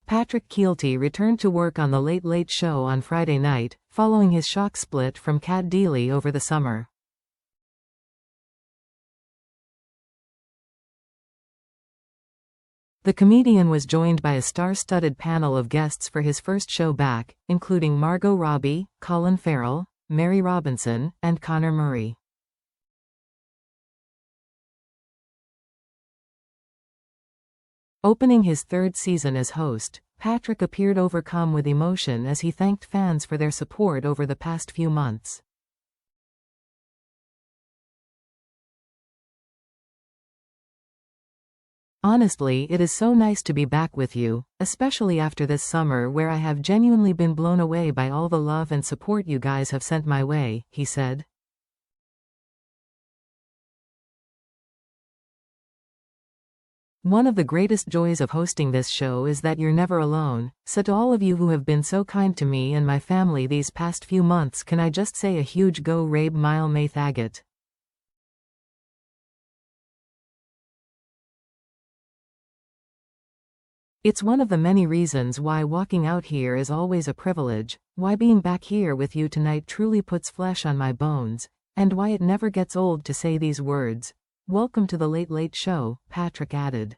Patrick Kielty returned to work on The Late Late Show on Friday night, following his shock split from Cat Deeley over the summer. The comedian was joined by a star-studded panel of guests for his first show back, including Margot Robbie, Colin Farrell, Mary Robinson, and Connor Murray. Opening his third season as host, Patrick appeared overcome with emotion as he thanked fans for their support over the past few months. "Honestly, it is so nice to be back with you, especially after this summer where I have genuinely been blown away by all the love and support you guys have sent my way," he said. "One of the greatest joys of hosting this show is that you're never alone, so to all of you who have been so kind to me and my family these past few months, can I just say a huge go Rabe Mile May Thagat. It's one of the many reasons why walking out here is always a privilege, why being back here with you tonight truly puts flesh on my bones, and why it never gets old to say these words. Welcome to The Late Late Show," Patrick added.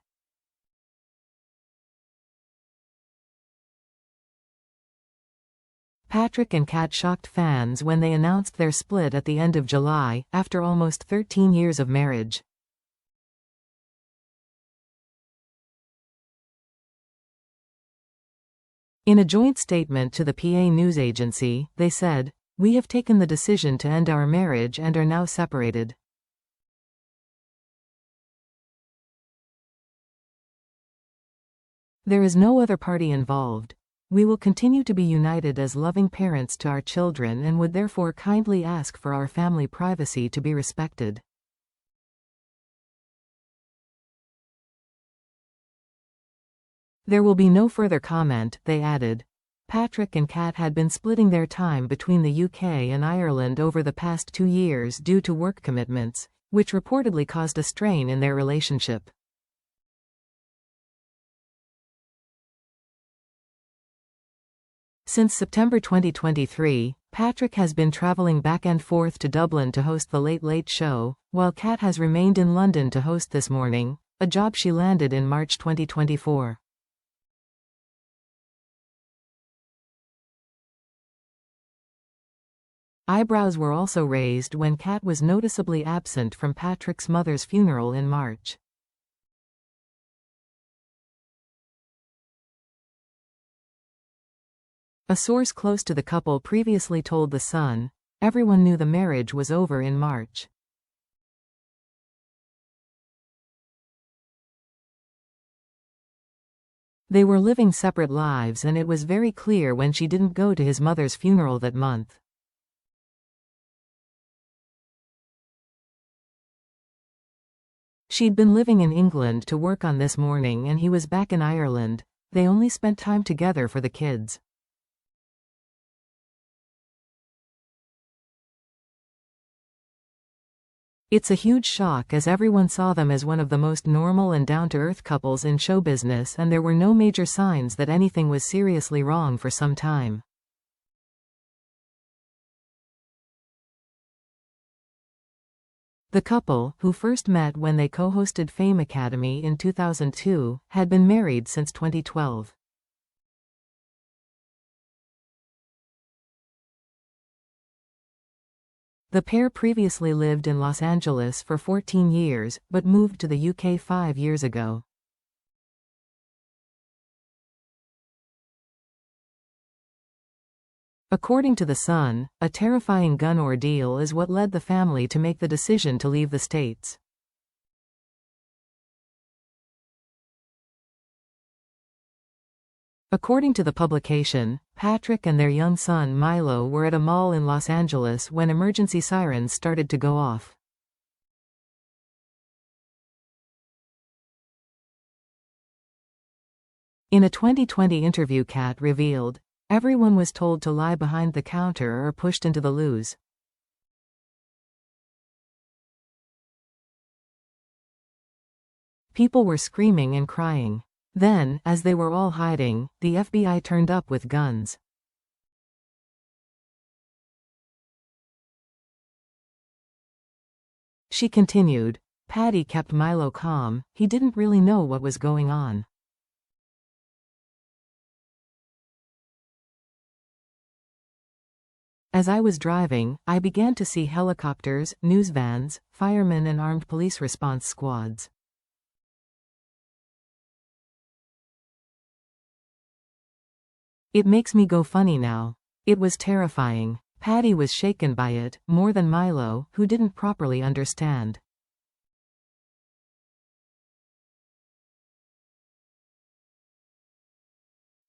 Patrick and Cat shocked fans when they announced their split at the end of July, after almost 13 years of marriage. In a joint statement to the PA news agency, they said, "We have taken the decision to end our marriage and are now separated. There is no other party involved. We will continue to be united as loving parents to our children and would therefore kindly ask for our family privacy to be respected." There will be no further comment, they added. Patrick and Cat had been splitting their time between the UK and Ireland over the past 2 years due to work commitments, which reportedly caused a strain in their relationship. Since September 2023, Patrick has been traveling back and forth to Dublin to host The Late Late Show, while Cat has remained in London to host This Morning, a job she landed in March 2024. Eyebrows were also raised when Cat was noticeably absent from Patrick's mother's funeral in March. A source close to the couple previously told The Sun, "Everyone knew the marriage was over in March. They were living separate lives and it was very clear when she didn't go to his mother's funeral that month." She'd been living in England to work on This Morning and he was back in Ireland. They only spent time together for the kids. "It's a huge shock as everyone saw them as one of the most normal and down-to-earth couples in show business and there were no major signs that anything was seriously wrong for some time." The couple, who first met when they co-hosted Fame Academy in 2002, had been married since 2012. The pair previously lived in Los Angeles for 14 years, but moved to the UK 5 years ago. According to The Sun, a terrifying gun ordeal is what led the family to make the decision to leave the States. According to the publication, Patrick and their young son Milo were at a mall in Los Angeles when emergency sirens started to go off. In a 2020 interview, Cat revealed, "Everyone was told to lie behind the counter or pushed into the loos. People were screaming and crying. Then, as they were all hiding, the FBI turned up with guns. She continued. Patty kept Milo calm, he didn't really know what was going on. As I was driving, I began to see helicopters, news vans, firemen and armed police response squads. It makes me go funny now. It was terrifying. Patty was shaken by it, more than Milo, who didn't properly understand.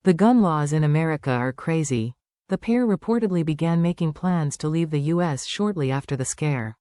The gun laws in America are crazy. The pair reportedly began making plans to leave the U.S. shortly after the scare.